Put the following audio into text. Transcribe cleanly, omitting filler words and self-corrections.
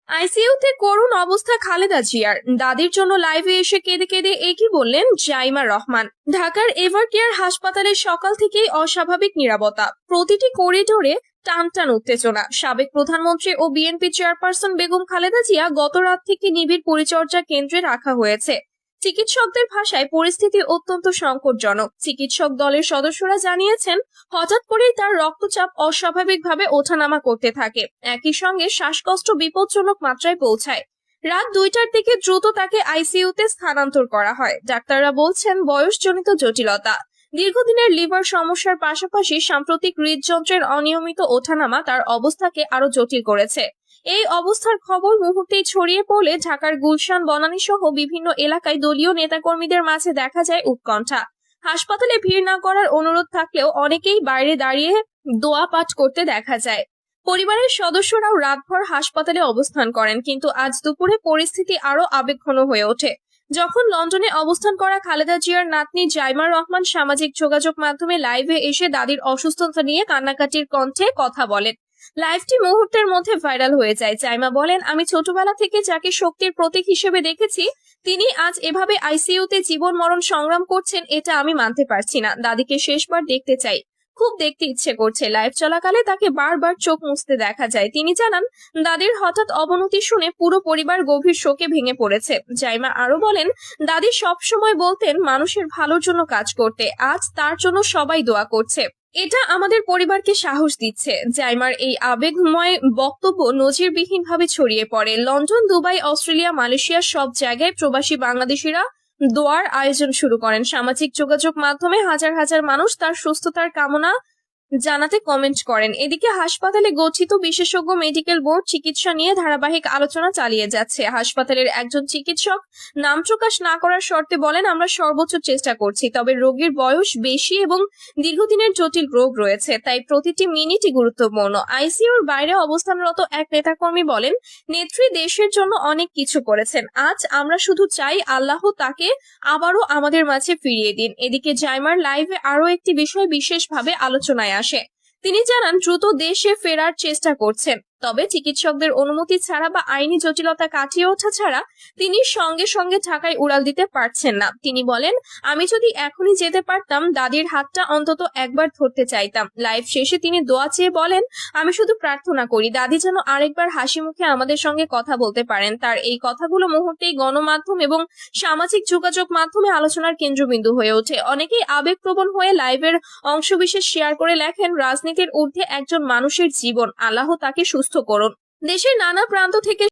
আইসিইউতে করুণ অবস্থা খালেদা জিয়ার। দাদির জন্য লাইভে এসে কেঁদে কেঁদে একই বললেন জাইমা রহমান। ঢাকার এভারকেয়ার হাসপাতালে সকাল থেকেই অস্বাভাবিক নীরবতা, প্রতিটি করিডোরে টানটান উত্তেজনা। সাবেক প্রধানমন্ত্রী ও বিএনপি চেয়ারপারসন বেগম খালেদা জিয়া গত রাত থেকে নিবিড় পরিচর্যা কেন্দ্রে রাখা হয়েছে। চিকিৎসকদের ভাষায় পরিস্থিতি অত্যন্ত সংকটজনক। চিকিৎসক দলের সদস্যরা জানিয়েছেন, হঠাৎ করেই তার রক্তচাপ অস্বাভাবিকভাবে ওঠানামা করতে থাকে, একই সঙ্গে শ্বাসকষ্ট বিপজ্জনক মাত্রায় পৌঁছায়। রাত 2টার দিকে দ্রুত তাকে আইসিইউতে স্থানান্তর করা হয়। ডাক্তাররা বলছেন বয়সজনিত জটিলতা, দীর্ঘদিনের লিভার সমস্যার পাশাপাশি সাম্প্রতিক হৃদযন্ত্রের অনিয়মিত ওঠানামা তার অবস্থাকে আরো জটিল করেছে। এই অবস্থার খবর মুহূর্তেই ছড়িয়ে পড়লে ঢাকার গুলশান, বনানী সহ বিভিন্ন এলাকায় দলীয় নেতাকর্মীদের মাঝে দেখা যায় উৎকণ্ঠা। হাসপাতালে ভিড় না করার অনুরোধ থাকলেও অনেকেই বাইরে দাঁড়িয়ে দোয়া পাঠ করতে দেখা যায়। পরিবারের সদস্যরাও রাতভর হাসপাতালে অবস্থান করেন, কিন্তু আজ দুপুরে পরিস্থিতি আরো আবেগঘন হয়ে ওঠে। যখন লন্ডনে অবস্থান করা খালেদা জিয়ার নাতনি জাইমা রহমান সামাজিক যোগাযোগ মাধ্যমে লাইভে এসে দাদির অসুস্থতা নিয়ে কান্নাকাটির কণ্ঠে কথা বলেন। লাইভটি মুহূর্তের মধ্যে ভাইরাল হয়ে যায়। জাইমা বলেন, আমি ছোটবেলা থেকে যাকে শক্তির প্রতীক হিসেবে দেখেছি, তিনি আজ এভাবে আইসিইউতে জীবন মরণ সংগ্রাম করছেন, এটা আমি মানতে পারছি না। দাদিকে শেষবার দেখতে চাই, খুব দেখতে ইচ্ছে করছে। লাইভ চলাকালে তাকে বারবার চোখ মুছতে দেখা যায়। তিনি জানান, দাদির হঠাৎ অবনতি শুনে পুরো পরিবার গভীর শোকে ভেঙে পড়েছে। জাইমা আরো বলেন, দাদি সব সময় বলতেন মানুষের ভালোর জন্য কাজ করতে, আজ তার জন্য সবাই দোয়া করছে। এটা আমাদের পরিবারকে সাহস দিচ্ছে। জাইমার এই আবেগময় বক্তব্য নজিরবিহীনভাবে ছড়িয়ে পড়ে। লন্ডন, দুবাই, অস্ট্রেলিয়া, মালয়েশিয়া সব জায়গায় প্রবাসী বাংলাদেশিরা দোয়ার আয়োজন শুরু করেন। সামাজিক যোগাযোগ মাধ্যমে হাজার হাজার মানুষ তার সুস্থতার কামনা জানাতে কমেন্ট করেন। এদিকে হাসপাতালে গঠিত বিশেষজ্ঞ মেডিকেল বোর্ড চিকিৎসা নিয়ে ধারাবাহিক আলোচনা চালিয়ে যাচ্ছে। হাসপাতালের একজন চিকিৎসক নাম প্রকাশ না করার শর্তে বলেন, আমরা সর্বোচ্চ চেষ্টা করছি, তবে রোগীর বয়স বেশি এবং দীর্ঘদিনের জটিল রোগ রয়েছে, তাই প্রতিটি মিনিটই গুরুত্বপূর্ণ। আইসিইউর বাইরে অবস্থানরত এক নেতাকর্মী বলেন, নেত্রী দেশের জন্য অনেক কিছু করেছেন, আজ আমরা শুধু চাই আল্লাহ তাকে আবারও আমাদের মাঝে ফিরিয়ে দিন। এদিকে জাইমার লাইভে আরো একটি বিষয় বিশেষভাবে আলোচনায় আসে। তিনি জানান, দ্রুত দেশে ফেরার চেষ্টা করছেন, তবে চিকিৎসকদের অনুমতি ছাড়া বা আইনি জটিলতা কাটিয়ে ওঠা ছাড়া তিনি সঙ্গে সঙ্গে ঢাকায় উড়াল দিতে পারছেন না। তিনি বলেন, আমি যদি এখনই যেতে পারতাম, দাদির হাতটা অন্তত একবার ধরতে চাইতাম। লাইভ শেষে তিনি দোয়া চেয়ে বলেন, আমি শুধু প্রার্থনা করি দাদি যেন আরেকবার হাসি মুখে আমাদের সঙ্গে কথা বলতে পারেন। তার এই কথাগুলো মুহূর্তেই গণমাধ্যম এবং সামাজিক যোগাযোগ মাধ্যমে আলোচনার কেন্দ্রবিন্দু হয়ে ওঠে। অনেকেই আবেগপ্রবণ হয়ে লাইভের অংশবিশেষ শেয়ার করে লেখেন, রাজনীতির ঊর্ধ্বে একজন মানুষের জীবন, আল্লাহ তাকে সুস্থ করুন। দেশের নানা প্রান্ত থেকে